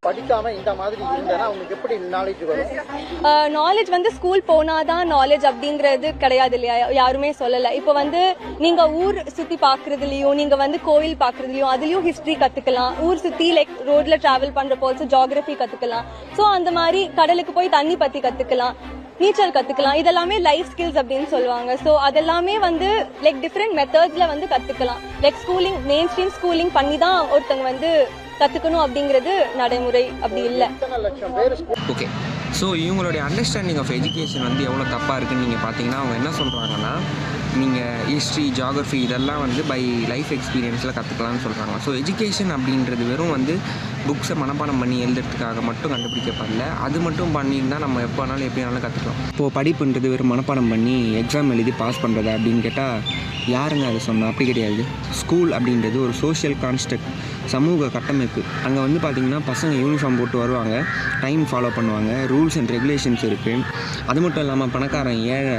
படிக்காம இந்த மாதிரி இருந்தேன்னா அவங்களுக்கு எப்படி நாலேஜ் வரும்? நாலேஜ் வந்து ஸ்கூல் போனாதான் நாலேஜ் அப்படிங்கிறது கிடையாது இல்லையா, யாருமே சொல்லலை. இப்போ வந்து நீங்க ஊர் சுத்தி பாக்குறதுலயும், நீங்க வந்து கோவில் பாக்குறதுலயும் அதுலயும் ஹிஸ்டரி கத்துக்கலாம். ஊர் சுத்தி லைக் ரோட்ல டிராவல் பண்றப்போ ஜியோகிராஃபி கத்துக்கலாம். ஸோ அந்த மாதிரி கடலுக்கு போய் தண்ணி பத்தி கத்துக்கலாம், நீச்சல் கத்துக்கலாம். இதெல்லாமே லைஃப் ஸ்கில்ஸ் அப்படின்னு சொல்லுவாங்க. ஸோ அதெல்லாமே வந்து லைக் டிஃப்ரெண்ட் மெத்தட்ஸ்ல வந்து கத்துக்கலாம். Like schooling, main stream schooling பண்ணி தான் ஒருத்தங்க வந்து கத்துக்கணும் அப்படிங்கிறது நடைமுறை அப்படி இல்லை. ஓகே, ஸோ இவங்களுடைய அண்டர்ஸ்டாண்டிங் ஆஃப் எஜுகேஷன் வந்து எவ்வளோ தப்பாக இருக்குன்னு நீங்கள் பார்த்தீங்கன்னா, அவங்க என்ன சொல்கிறாங்கன்னா, நீங்கள் ஹிஸ்ட்ரி, ஜியாகிரஃபி இதெல்லாம் வந்து பை லைஃப் எக்ஸ்பீரியன்ஸில் கற்றுக்கலாம்னு சொல்கிறாங்க. ஸோ எஜுகேஷன் அப்படின்றது வெறும் வந்து புக்ஸை மனப்பாடம் பண்ணி எழுதுறதுக்காக மட்டும் கண்டுபிடிக்கப்படல. அது மட்டும் பண்ணியிருந்தால் நம்ம எப்போ வேணாலும் எப்படி வேணாலும் கற்றுக்கலாம். இப்போது படிப்புன்றது வெறும் மனப்பாடம் பண்ணி எக்ஸாம் எழுதி பாஸ் பண்ணுறது அப்படின்னு கேட்டால் யாருங்க அதை சொன்னால்? அப்படி கிடையாது. ஸ்கூல் அப்படின்றது ஒரு சோஷியல் கான்ஸ்ட்ரக்ட், சமூக கட்டமைப்பு. அங்கே வந்து பார்த்திங்கன்னா பசங்க யூனிஃபார்ம் போட்டு வருவாங்க, டைம் ஃபாலோ பண்ணுவாங்க, ரூல்ஸ் அண்ட் ரெகுலேஷன்ஸ் இருக்குது. அது மட்டும் இல்லாமல் பணக்காரன், ஏழை,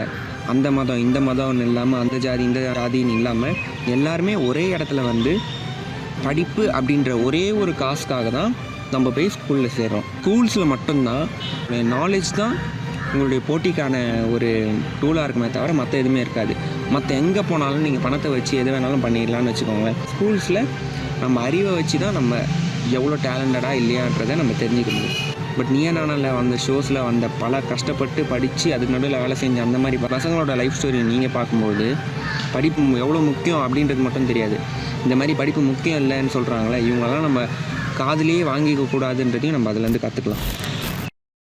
அந்த மதம் இந்த மதம்னு இல்லாமல், அந்த ஜாதி இந்த ஜாதின்னு இல்லாமல் எல்லாருமே ஒரே இடத்துல வந்து படிப்பு அப்படின்ற ஒரே ஒரு காசுக்காக தான் நம்ம போய் ஸ்கூலில் சேர்றோம். ஸ்கூல்ஸில் மட்டும்தான் நாலேஜ் தான் உங்களுடைய போட்டிக்கான ஒரு டூலாக இருக்குமே தவிர மற்ற எதுவுமே இருக்காது. மற்ற எங்கே போனாலும் நீங்கள் பணத்தை வச்சு எது வேணாலும் பண்ணிடலான்னு வச்சுக்கோங்க. ஸ்கூல்ஸில் நம்ம அறிவை வச்சு தான் நம்ம எவ்வளோ டேலண்டடாக இல்லையான்றதை நம்ம தெரிஞ்சுக்க முடியும். பட் நீயா நானால வந்த ஷோஸில் வந்த பல கஷ்டப்பட்டு படித்து அதுக்கு நடுவில் வேலை செஞ்ச அந்த மாதிரி பசங்களோட லைஃப் ஸ்டோரி நீங்கள் பார்க்கும்போது படிப்பு எவ்வளோ முக்கியம் அப்படின்றது மட்டும் தெரியாது. இந்த மாதிரி படிப்பு முக்கியம் இல்லைன்னு சொல்கிறாங்களே, இவங்கெல்லாம் நம்ம காதுலேயே வாங்கிக்க கூடாதுன்றதையும் நம்ம அதுலேருந்து கற்றுக்கலாம்.